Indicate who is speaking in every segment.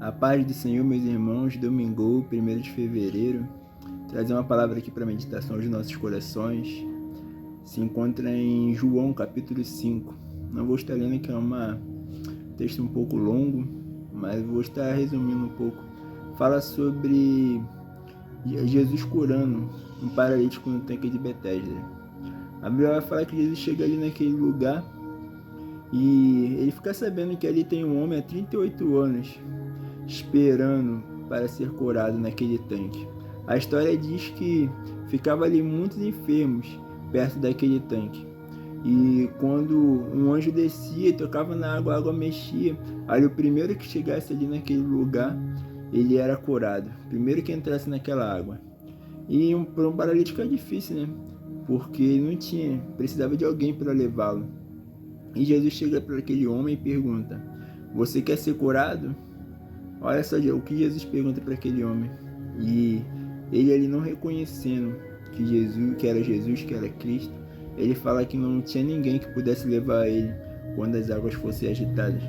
Speaker 1: A paz do Senhor, meus irmãos, domingo, 1º de fevereiro, trazer uma palavra aqui para a meditação dos nossos corações. Se encontra em João, capítulo 5. Não vou estar lendo, que é um texto um pouco longo, mas vou estar resumindo um pouco. Fala sobre Jesus curando um paralítico no tanque de Betesda. A Bíblia vai falar que Jesus chega ali naquele lugar e ele fica sabendo que ali tem um homem há 38 anos esperando para ser curado naquele tanque. A história diz que ficava ali muitos enfermos perto daquele tanque. E quando um anjo descia e tocava na água, a água mexia. Ali o primeiro que chegasse ali naquele lugar, ele era curado. O primeiro que entrasse naquela água. E para um paralítico é difícil, né? Porque não tinha, precisava de alguém para levá-lo. E Jesus chega para aquele homem e pergunta: "Você quer ser curado?" Olha só o que Jesus pergunta para aquele homem. E ele ali não reconhecendo que era Jesus, que era Cristo, ele fala que não tinha ninguém que pudesse levar ele quando as águas fossem agitadas.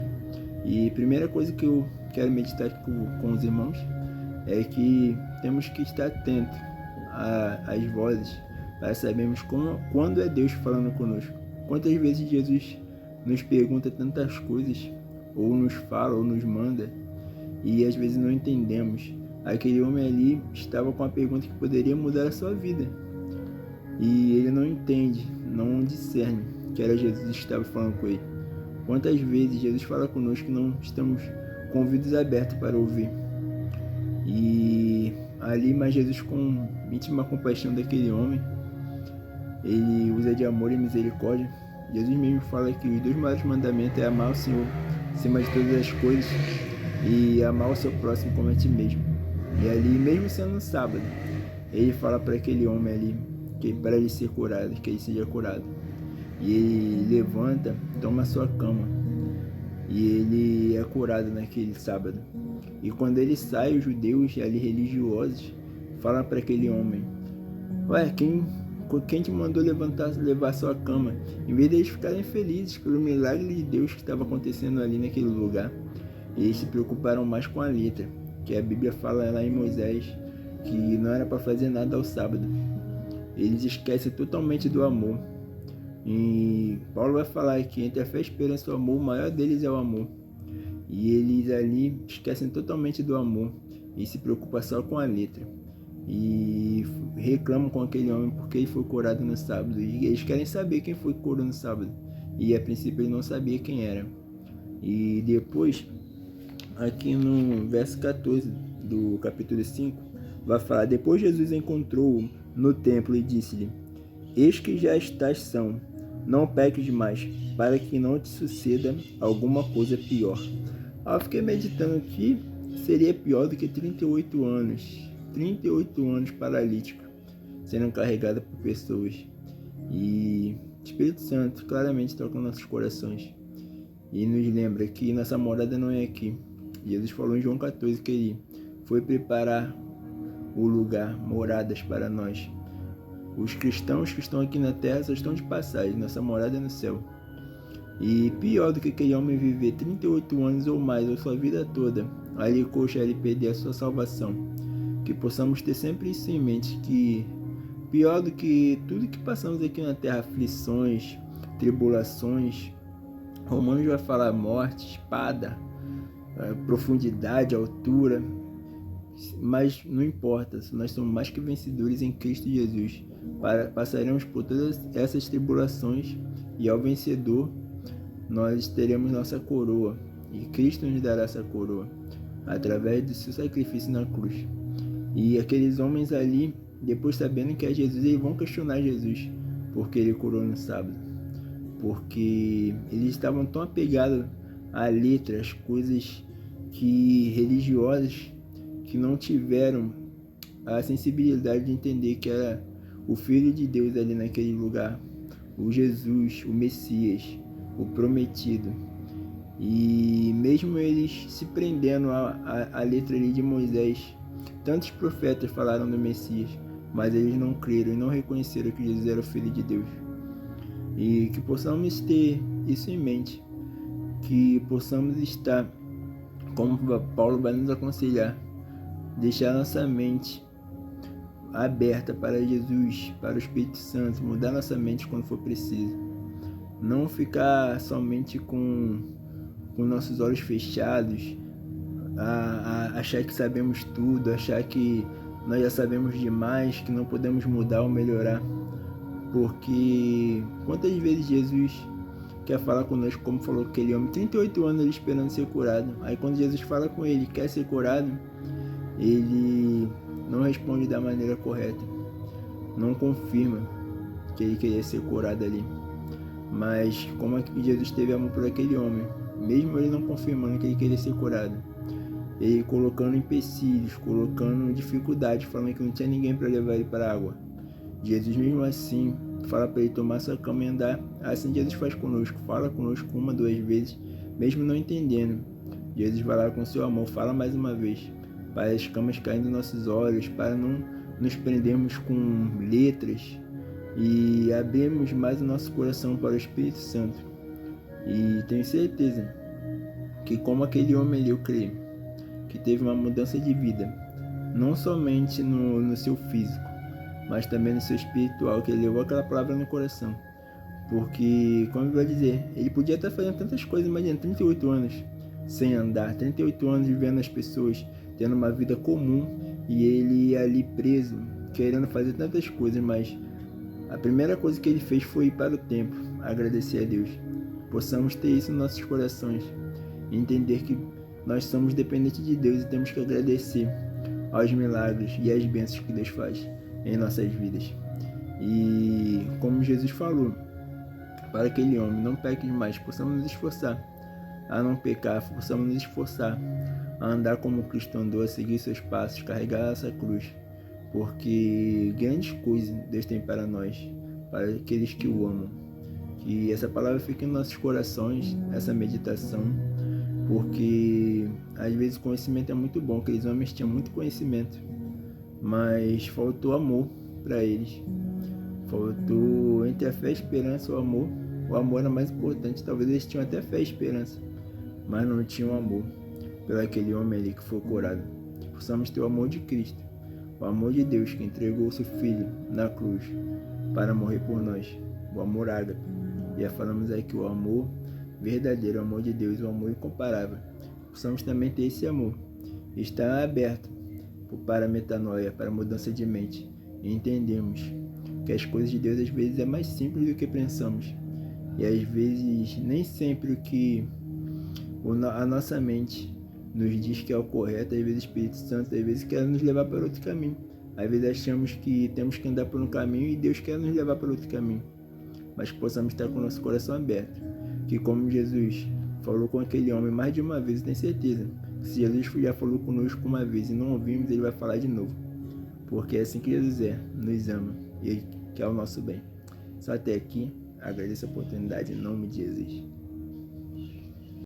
Speaker 1: E a primeira coisa que eu quero meditar aqui com os irmãos é que temos que estar atentos às vozes para sabermos quando é Deus falando conosco. Quantas vezes Jesus nos pergunta tantas coisas, ou nos fala, ou nos manda, e às vezes não entendemos. Aquele homem ali estava com a pergunta que poderia mudar a sua vida, e ele não entende, não discerne que era Jesus que estava falando com ele. Quantas vezes Jesus fala conosco que não estamos com ouvidos abertos para ouvir? E ali, mas Jesus, com íntima compaixão daquele homem, ele usa de amor e misericórdia. Jesus mesmo fala que os 2 maiores mandamentos é amar o Senhor acima de todas as coisas e amar o seu próximo como a ti mesmo. E ali, mesmo sendo um sábado, ele fala para aquele homem ali que para ele ser curado, que ele seja curado. E ele levanta, toma a sua cama, e ele é curado naquele sábado. E quando ele sai, os judeus ali religiosos falam para aquele homem: "Ué, quem te mandou levar a sua cama?" Em vez deles ficarem felizes pelo milagre de Deus que estava acontecendo ali naquele lugar, eles se preocuparam mais com a letra, que a Bíblia fala lá em Moisés que não era para fazer nada ao sábado. Eles esquecem totalmente do amor. E Paulo vai falar que entre a fé, a esperança e o amor, o maior deles é o amor. E eles ali esquecem totalmente do amor e se preocupam só com a letra. E reclamam com aquele homem porque ele foi curado no sábado. E eles querem saber quem foi que curou no sábado. E a princípio ele não sabia quem era. E depois, aqui no verso 14 do capítulo 5, vai falar: "Depois Jesus encontrou-o no templo e disse-lhe: Eis que já estás são, não peques mais, para que não te suceda alguma coisa pior." Eu fiquei meditando que seria pior do que 38 anos. 38 anos paralítico, sendo carregado por pessoas. E o Espírito Santo claramente toca nos nossos corações e nos lembra que nossa morada não é aqui. Jesus falou em João 14 que ele foi preparar o lugar, moradas para nós. Os cristãos que estão aqui na terra só estão de passagem, nossa morada é no céu. E pior do que aquele homem viver 38 anos ou mais, ou sua vida toda, ali coxa, ele perder a sua salvação. Que possamos ter sempre isso em mente, que pior do que tudo que passamos aqui na terra, aflições, tribulações, Romanos vai falar morte, espada, profundidade, altura, mas não importa, nós somos mais que vencedores em Cristo Jesus. Passaremos por todas essas tribulações e ao vencedor nós teremos nossa coroa, e Cristo nos dará essa coroa através do seu sacrifício na cruz. E aqueles homens ali, depois sabendo que é Jesus, eles vão questionar Jesus porque ele curou no sábado, porque eles estavam tão apegados à letra, às coisas religiosas, que não tiveram a sensibilidade de entender que era o Filho de Deus ali naquele lugar, o Jesus, o Messias, o prometido. E mesmo eles se prendendo à letra ali de Moisés, tantos profetas falaram do Messias, mas eles não creram e não reconheceram que Jesus era o Filho de Deus. E que possamos ter isso em mente, que possamos estar como Paulo vai nos aconselhar, deixar nossa mente aberta para Jesus, para o Espírito Santo, mudar nossa mente quando for preciso. Não ficar somente com nossos olhos fechados, achar que sabemos tudo, achar que nós já sabemos demais, que não podemos mudar ou melhorar. Porque quantas vezes Jesus quer falar conosco, como falou aquele homem, 38 anos ele esperando ser curado. Aí quando Jesus fala com ele, quer ser curado, ele não responde da maneira correta, não confirma que ele queria ser curado ali. Mas como é que Jesus teve amor por aquele homem, mesmo ele não confirmando que ele queria ser curado, ele colocando empecilhos, colocando dificuldades, falando que não tinha ninguém para levar ele para a água, Jesus mesmo assim fala para ele tomar sua cama e andar. Assim Jesus faz conosco, fala conosco 1, 2 vezes, mesmo não entendendo. Jesus vai lá com seu amor, fala mais uma vez, para as camas caírem dos nossos olhos, para não nos prendermos com letras e abrirmos mais o nosso coração para o Espírito Santo. E tenho certeza que, como aquele homem ali, eu creio que teve uma mudança de vida, não somente no seu físico, mas também no seu espiritual, que ele levou aquela palavra no coração. Porque, como eu vou dizer, ele podia estar fazendo tantas coisas, imagina, 38 anos sem andar, 38 anos vivendo as pessoas, tendo uma vida comum, e ele ali preso, querendo fazer tantas coisas, mas a primeira coisa que ele fez foi ir para o templo, agradecer a Deus. Possamos ter isso nos nossos corações, entender que nós somos dependentes de Deus e temos que agradecer aos milagres e às bênçãos que Deus faz em nossas vidas. E como Jesus falou para aquele homem, não peques mais, possamos nos esforçar a não pecar, possamos nos esforçar a andar como Cristo andou, a seguir seus passos, carregar essa cruz, porque grandes coisas Deus tem para nós, para aqueles que o amam. Que essa palavra fique em nossos corações, essa meditação, porque às vezes o conhecimento é muito bom, aqueles homens tinham muito conhecimento, mas faltou amor para eles. Faltou entre a fé e a esperança o amor. O amor era mais importante. Talvez eles tinham até fé e esperança, mas não tinham amor pelo aquele homem ali que foi curado. Que possamos ter o amor de Cristo, o amor de Deus que entregou o seu Filho na cruz para morrer por nós. O amor ágape. E falamos aí que o amor verdadeiro, o amor de Deus, o amor incomparável. Possamos também ter esse amor. Estar aberto para a metanoia, para a mudança de mente. E entendemos que as coisas de Deus às vezes é mais simples do que pensamos. E às vezes nem sempre o que a nossa mente nos diz que é o correto, às vezes o Espírito Santo, às vezes quer nos levar para outro caminho. Às vezes achamos que temos que andar por um caminho e Deus quer nos levar para outro caminho. Mas que possamos estar com o nosso coração aberto. Que como Jesus falou com aquele homem mais de uma vez, eu tenho certeza que se Jesus já falou conosco uma vez e não ouvimos, ele vai falar de novo. Porque é assim que Jesus nos ama e ele quer o nosso bem. Só até aqui, agradeço a oportunidade em nome de Jesus.